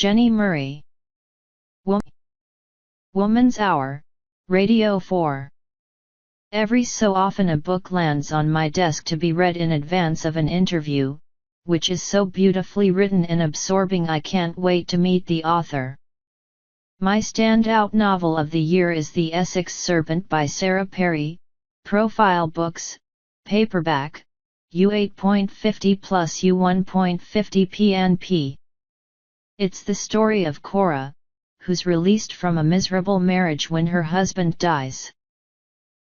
Jenny Murray. Woman's Hour, Radio 4. Every so often a book lands on my desk to be read in advance of an interview, which is so beautifully written and absorbing I can't wait to meet the author. My standout novel of the year is The Essex Serpent by Sarah Perry, Profile Books, paperback, U8.50 plus U1.50 PNP. It's the story of Cora, who's released from a miserable marriage when her husband dies.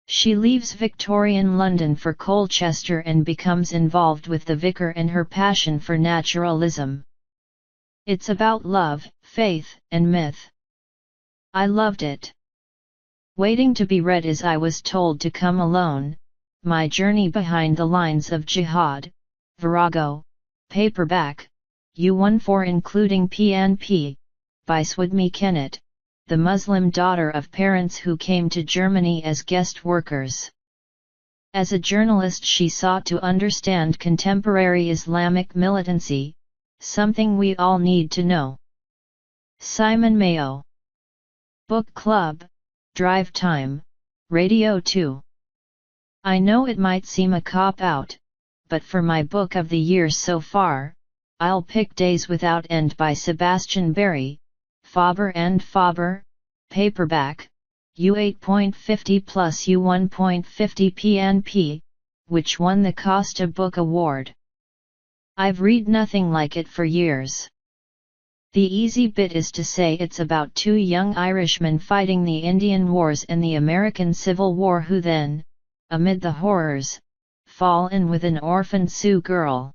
She leaves Victorian London for Colchester and becomes involved with the vicar and her passion for naturalism. It's about love, faith, and myth. I loved it. Waiting to be read is I Was Told to Come Alone, My Journey Behind the Lines of Jihad, Virago, paperback, U14 including PNP, by Swidmi Kennett, the Muslim daughter of parents who came to Germany as guest workers. As a journalist she sought to understand contemporary Islamic militancy, something we all need to know. Simon Mayo. Book Club, Drive Time, Radio 2. I know it might seem a cop-out, but for my book of the year so far, I'll pick Days Without End by Sebastian Barry, Faber and Faber, paperback, U8.50 plus U1.50 PNP, which won the Costa Book Award. I've read nothing like it for years. The easy bit is to say it's about two young Irishmen fighting the Indian Wars and the American Civil War who then, amid the horrors, fall in with an orphan Sioux girl.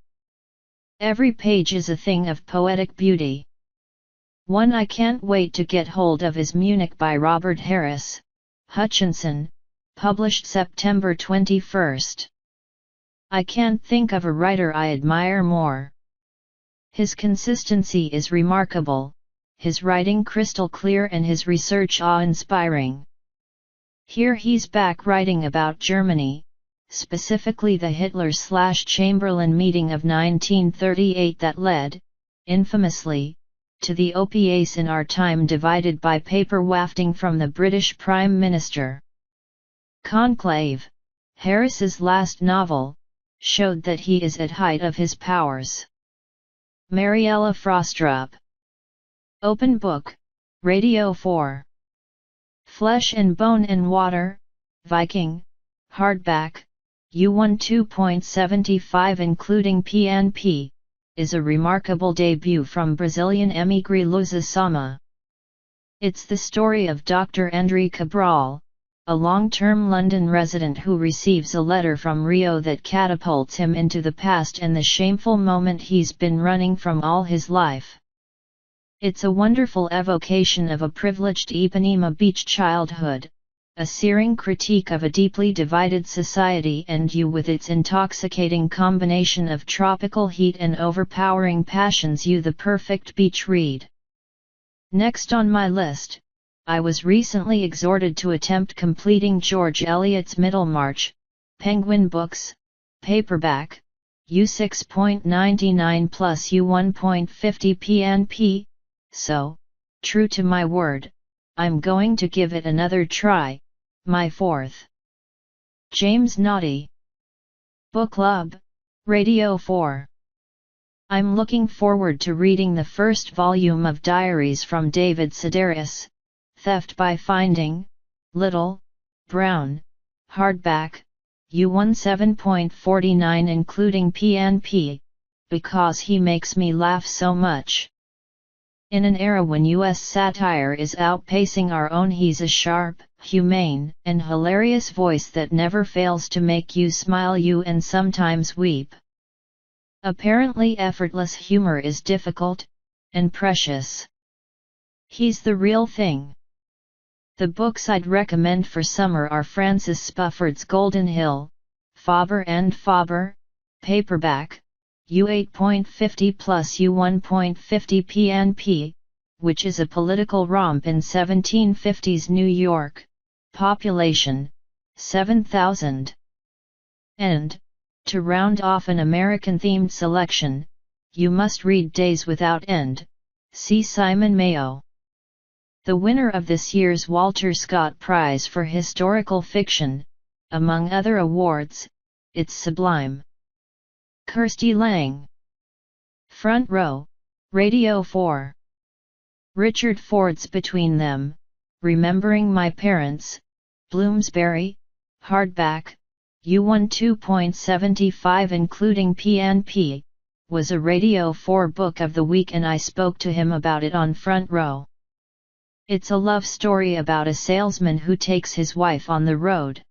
Every page is a thing of poetic beauty. One I can't wait to get hold of is Munich by Robert Harris, Hutchinson, published September 21. I can't think of a writer I admire more. His consistency is remarkable, his writing crystal clear and his research awe-inspiring. Here he's back writing about Germany, specifically the Hitler-Chamberlain meeting of 1938 that led, infamously, to the OPAs in our time divided by paper wafting from the British Prime Minister. Conclave, Harris's last novel, showed that he is at height of his powers. Mariella Frostrup. Open Book, Radio 4. Flesh and Bone and Water, Viking, hardback, U12.75 including PNP, is a remarkable debut from Brazilian Emigre Lusa Sama. It's the story of Dr. André Cabral, a long-term London resident who receives a letter from Rio that catapults him into the past and the shameful moment he's been running from all his life. It's a wonderful evocation of a privileged Ipanema Beach childhood, a searing critique of a deeply divided society and you with its intoxicating combination of tropical heat and overpowering passions the perfect beach read. Next on my list, I was recently exhorted to attempt completing George Eliot's Middlemarch, Penguin Books, paperback, U6.99 plus U1.50 PNP, so, true to my word, I'm going to give it another try, my fourth. James Naughtie. Book Club, Radio 4. I'm looking forward to reading the first volume of Diaries from David Sedaris, Theft by Finding, Little, Brown, hardback, U17.49 including PNP, because he makes me laugh so much. In an era when US satire is outpacing our own, he's a sharp, humane, and hilarious voice that never fails to make you smile and sometimes weep. Apparently effortless humor is difficult, and precious. He's the real thing. The books I'd recommend for summer are Francis Spufford's Golden Hill, Faber and Faber, paperback, U8.50 plus U1.50 PNP, which is a political romp in 1750s New York, population, 7,000. And, to round off an American-themed selection, you must read Days Without End, See Simon Mayo. The winner of this year's Walter Scott Prize for Historical Fiction, among other awards, It's Sublime. Kirsty Lang. Front Row, Radio 4. Richard Ford's Between Them, Remembering My Parents, Bloomsbury, hardback, U1 2.75 including PNP, was a Radio 4 book of the week and I spoke to him about it on Front Row. It's a love story about a salesman who takes his wife on the road.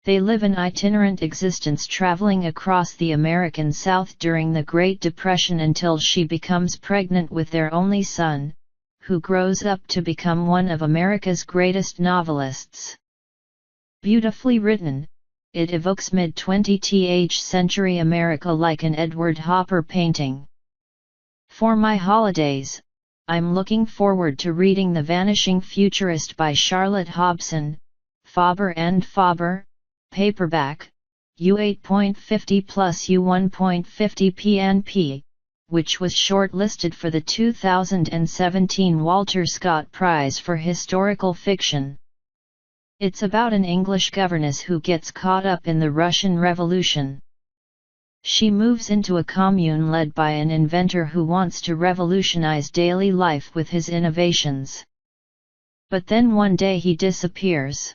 They live an itinerant existence traveling across the American South during the Great Depression until she becomes pregnant with their only son, who grows up to become one of America's greatest novelists. Beautifully written, it evokes mid-20th century America like an Edward Hopper painting. For my holidays, I'm looking forward to reading The Vanishing Futurist by Charlotte Hobson, Faber and Faber, paperback, U8.50 plus U1.50 PNP, which was shortlisted for the 2017 Walter Scott Prize for Historical Fiction. It's about an English governess who gets caught up in the Russian Revolution. She moves into a commune led by an inventor who wants to revolutionize daily life with his innovations. But then one day he disappears.